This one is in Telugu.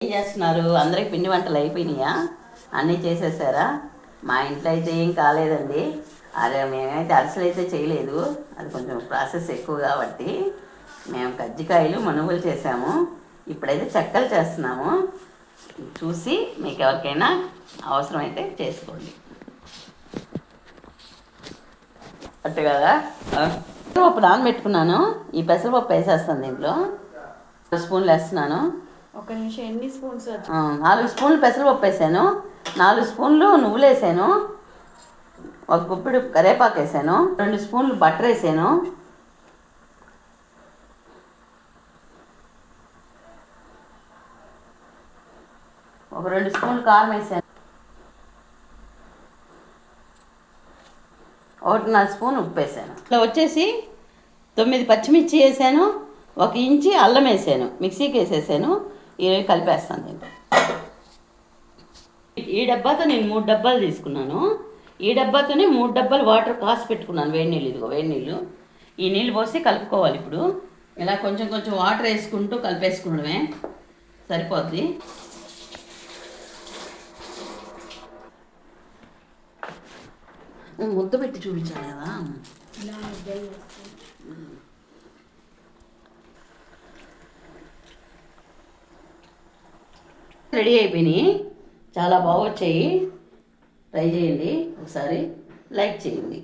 ఏం చేస్తున్నారు? అందరికి పిండి వంటలు అయిపోయినాయా? అన్నీ చేసేసారా? మా ఇంట్లో అయితే ఏం కాలేదండి. అదే మేమైతే అరిసెలు అయితే చేయలేదు, అది కొంచెం ప్రాసెస్ ఎక్కువ కాబట్టి మేము కజ్జికాయలు మనుగులు చేసాము. ఇప్పుడైతే చెక్కలు చేస్తున్నాము. చూసి మీకు ఎవరికైనా అవసరమైతే చేసుకోండి. అట్టు కదా, పెసరపప్పు నానబెట్టుకున్నాను. ఈ పెసరపప్పు వేసేస్తాను దీంట్లో. 4 స్పూన్లు వేస్తున్నాను. ఒక నిమిషం, ఎన్ని స్పూన్స్? 4 స్పూన్లు పెసరపప్పు వేసాను, 4 స్పూన్లు నువ్వులు వేసాను, ఒక గుప్పిడి కరివేపాకు వేసాను, 2 స్పూన్లు బటర్ వేసాను, ఒక 2 స్పూన్లు కారం వేసాను, 1.5 స్పూన్ ఉప్పు వేసాను. ఇట్లా వచ్చేసి 9 పచ్చిమిర్చి వేసాను, 1 ఇంచి అల్లం వేసాను, మిక్సీకి వేసేసాను. ఇవి కలిపేస్తాను దీంట్లో. ఈ డబ్బాతో నేను 3 డబ్బాలు తీసుకున్నాను. ఈ డబ్బాతోనే 3 డబ్బాలు వాటర్ కాసి పెట్టుకున్నాను. వేడి నీళ్ళు, ఇదిగో వేడి నీళ్ళు. ఈ నీళ్ళు పోసి కలుపుకోవాలి. ఇప్పుడు ఇలా కొంచెం కొంచెం వాటర్ వేసుకుంటూ కలిపేసుకోవడమే సరిపోద్ది. ముద్ద పెట్టి చూపించాలి కదా. రెడీ అయిపోయినాయి, చాలా బాగా వచ్చాయి. ట్రై చేయండి ఒకసారి, లైక్ చేయండి.